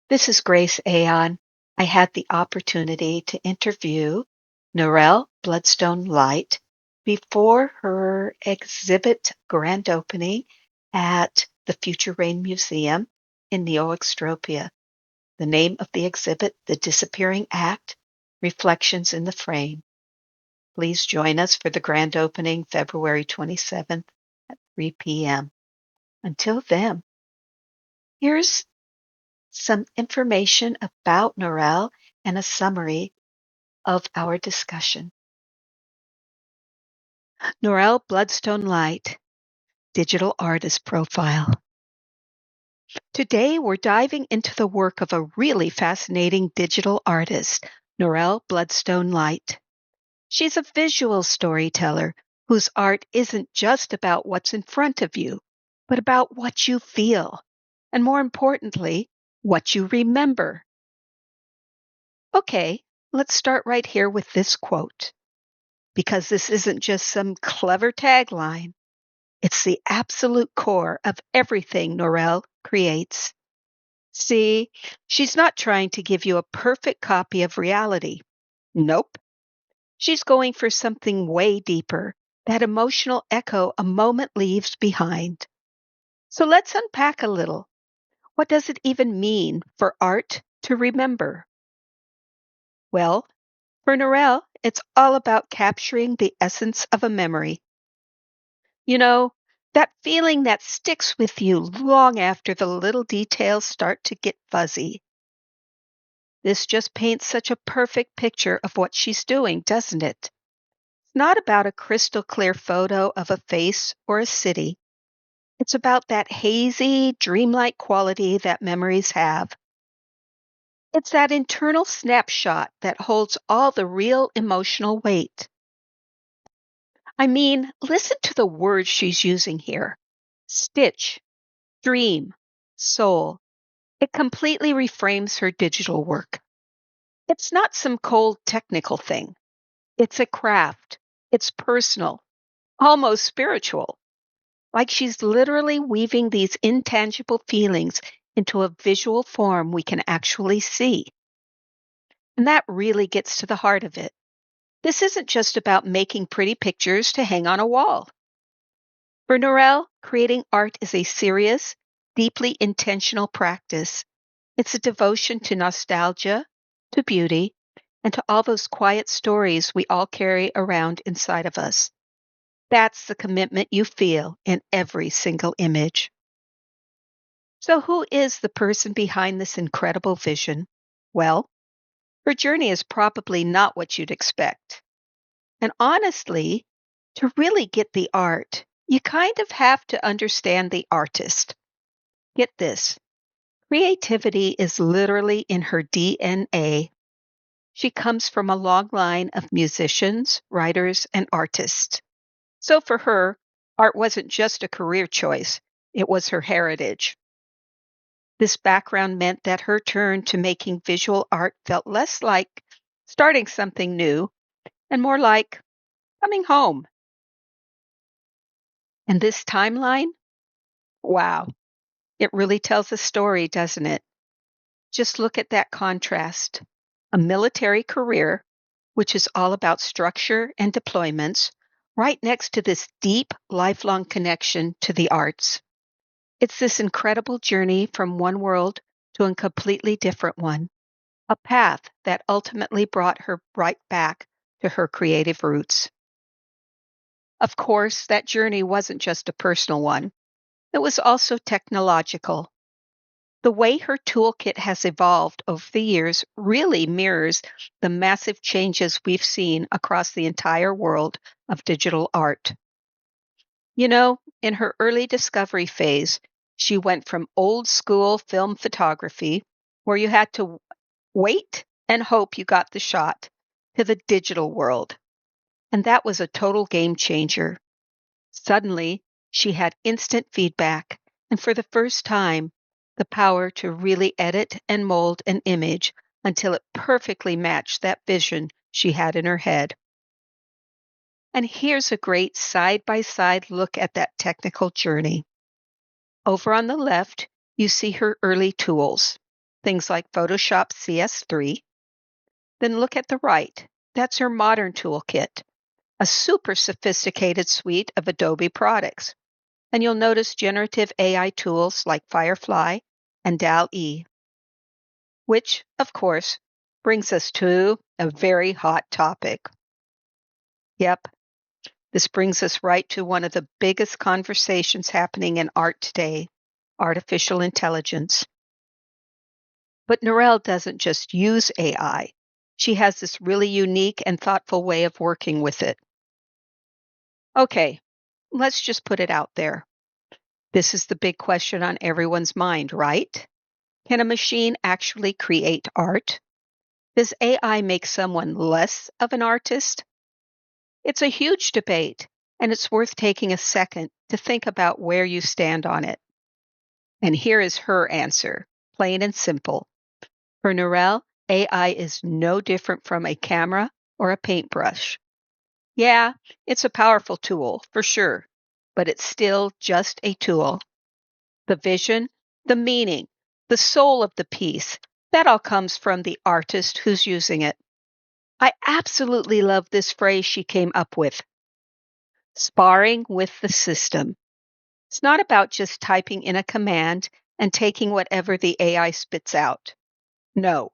This is Grace Aon. I had the opportunity to interview Norell Bloodstone Light before her exhibit grand opening at the Future Rain Museum in NeoExtropia. The name of the exhibit, The Disappearing Act, Reflections in the Frame. Please join us for the grand opening February 27th at 3 p.m. Until then, here's some information about Norell and a summary of our discussion. Norell Bloodstone Light, Digital Artist Profile. Today we're diving into the work of a really fascinating digital artist, Norell Bloodstone Light. She's a visual storyteller whose art isn't just about what's in front of you, but about what you feel, and more importantly, what you remember. Okay, let's start right here with this quote, because this isn't just some clever tagline. It's the absolute core of everything Norell creates. See, she's not trying to give you a perfect copy of reality. Nope. She's going for something way deeper, that emotional echo a moment leaves behind. So let's unpack a little. What does it even mean for art to remember? Well, for Norell, it's all about capturing the essence of a memory. You know, that feeling that sticks with you long after the little details start to get fuzzy. This just paints such a perfect picture of what she's doing, doesn't it? It's not about a crystal clear photo of a face or a city. It's about that hazy, dreamlike quality that memories have. It's that internal snapshot that holds all the real emotional weight. I mean, listen to the words she's using here. Stitch, dream, soul. It completely reframes her digital work. It's not some cold technical thing. It's a craft. It's personal, almost spiritual. Like she's literally weaving these intangible feelings into a visual form we can actually see. And that really gets to the heart of it. This isn't just about making pretty pictures to hang on a wall. For Norell, creating art is a serious, deeply intentional practice. It's a devotion to nostalgia, to beauty, and to all those quiet stories we all carry around inside of us. That's the commitment you feel in every single image. So, who is the person behind this incredible vision? Well, her journey is probably not what you'd expect. And honestly, to really get the art, you kind of have to understand the artist. Get this, creativity is literally in her DNA. She comes from a long line of musicians, writers, and artists. So for her, art wasn't just a career choice, it was her heritage. This background meant that her turn to making visual art felt less like starting something new and more like coming home. And this timeline? Wow, it really tells a story, doesn't it? Just look at that contrast. A military career, which is all about structure and deployments, right next to this deep, lifelong connection to the arts. It's this incredible journey from one world to a completely different one, a path that ultimately brought her right back to her creative roots. Of course, that journey wasn't just a personal one, it was also technological. The way her toolkit has evolved over the years really mirrors the massive changes we've seen across the entire world of digital art. You know, in her early discovery phase, she went from old school film photography, where you had to wait and hope you got the shot, to the digital world. And that was a total game changer. Suddenly, she had instant feedback, and for the first time, the power to really edit and mold an image until it perfectly matched that vision she had in her head. And here's a great side-by-side look at that technical journey. Over on the left, you see her early tools, things like Photoshop CS3. Then look at the right. That's her modern toolkit, a super sophisticated suite of Adobe products. And you'll notice generative AI tools like Firefly and DAL-E, which, of course, brings us to a very hot topic. Yep, this brings us right to one of the biggest conversations happening in art today, artificial intelligence. But Norell doesn't just use AI. She has this really unique and thoughtful way of working with it. Okay, let's just put it out there. This is the big question on everyone's mind, right? Can a machine actually create art? Does AI make someone less of an artist? It's a huge debate, and it's worth taking a second to think about where you stand on it. And here is her answer, plain and simple. For Norell, AI is no different from a camera or a paintbrush. Yeah, it's a powerful tool, for sure, but it's still just a tool. The vision, the meaning, the soul of the piece, that all comes from the artist who's using it. I absolutely love this phrase she came up with, sparring with the system. It's not about just typing in a command and taking whatever the AI spits out. No,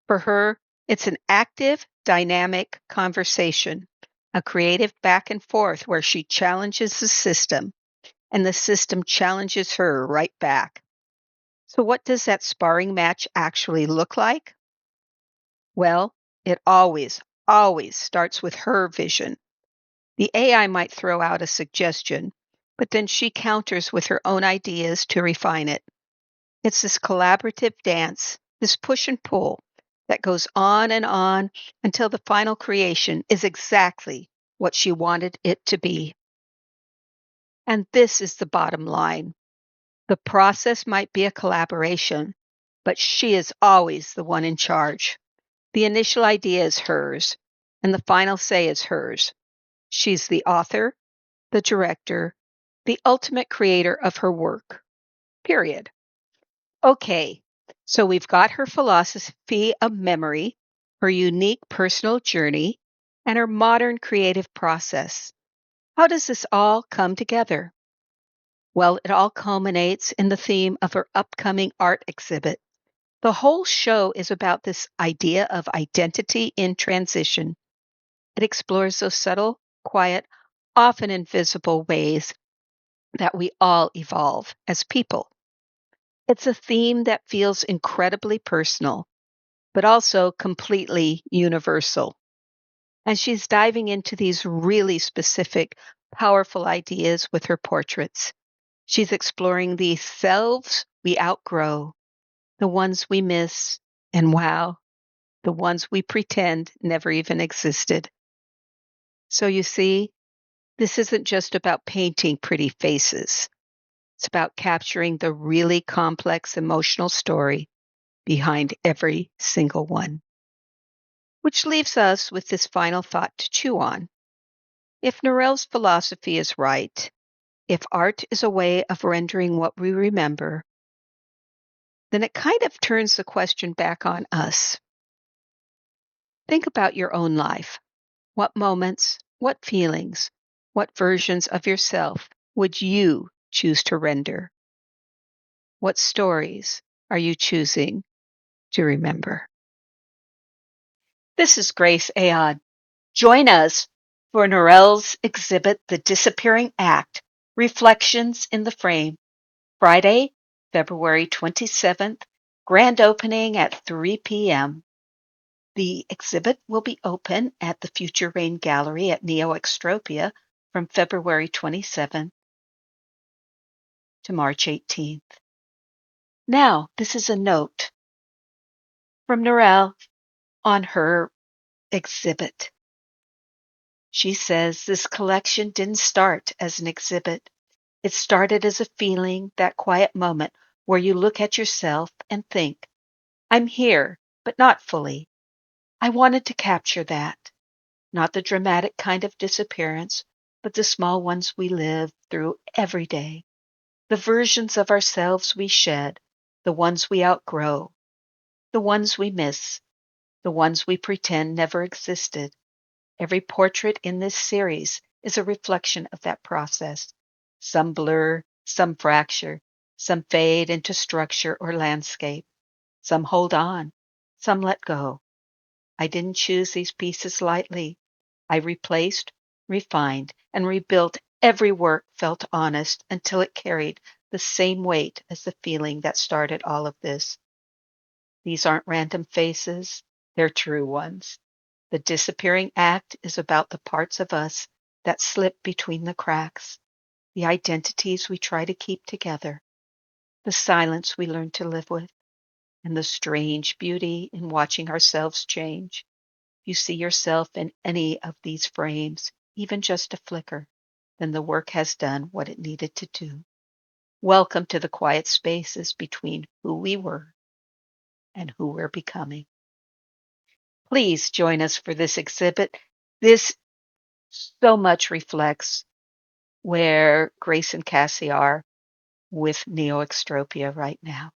for her, it's an active, dynamic conversation, a creative back and forth where she challenges the system and the system challenges her right back. So, what does that sparring match actually look like? Well, it always starts with her vision. The AI might throw out a suggestion, but then she counters with her own ideas to refine it. It's this collaborative dance, this push and pull that goes on and on until the final creation is exactly what she wanted it to be. And this is the bottom line. The process might be a collaboration, but she is always the one in charge. The initial idea is hers, and the final say is hers. She's the author, the director, the ultimate creator of her work. Period. Okay, so we've got her philosophy of memory, her unique personal journey, and her modern creative process. How does this all come together? Well, it all culminates in the theme of her upcoming art exhibit. The whole show is about this idea of identity in transition. It explores those subtle, quiet, often invisible ways that we all evolve as people. It's a theme that feels incredibly personal, but also completely universal. And she's diving into these really specific, powerful ideas with her portraits. She's exploring the selves we outgrow, the ones we miss, and wow, the ones we pretend never even existed. So you see, this isn't just about painting pretty faces. It's about capturing the really complex emotional story behind every single one. Which leaves us with this final thought to chew on. If Norell's philosophy is right, if art is a way of rendering what we remember, then it kind of turns the question back on us. Think about your own life. What moments, what feelings, what versions of yourself would you choose to render? What stories are you choosing to remember? This is Grace Aon. Join us for Norell's exhibit, The Disappearing Act, Reflections in the Frame, Friday, February 27th, grand opening at 3 p.m. The exhibit will be open at the Future Rain Gallery at NeoExtropia from February 27th to March 18th. Now, this is a note from Norell on her exhibit. She says this collection didn't start as an exhibit. It started as a feeling, that quiet moment where you look at yourself and think, I'm here, but not fully. I wanted to capture that. Not the dramatic kind of disappearance, but the small ones we live through every day. The versions of ourselves we shed, the ones we outgrow. The ones we miss, the ones we pretend never existed. Every portrait in this series is a reflection of that process. Some blur, some fracture, some fade into structure or landscape. Some hold on, some let go. I didn't choose these pieces lightly. I replaced, refined, and rebuilt every work felt honest until it carried the same weight as the feeling that started all of this. These aren't random faces, they're true ones. The disappearing act is about the parts of us that slip between the cracks, the identities we try to keep together, the silence we learn to live with, and the strange beauty in watching ourselves change. You see yourself in any of these frames, even just a flicker, then the work has done what it needed to do. Welcome to the quiet spaces between who we were and who we're becoming. Please join us for this exhibit. This so much reflects where Grace and Cassie are with NeoExtropia right now.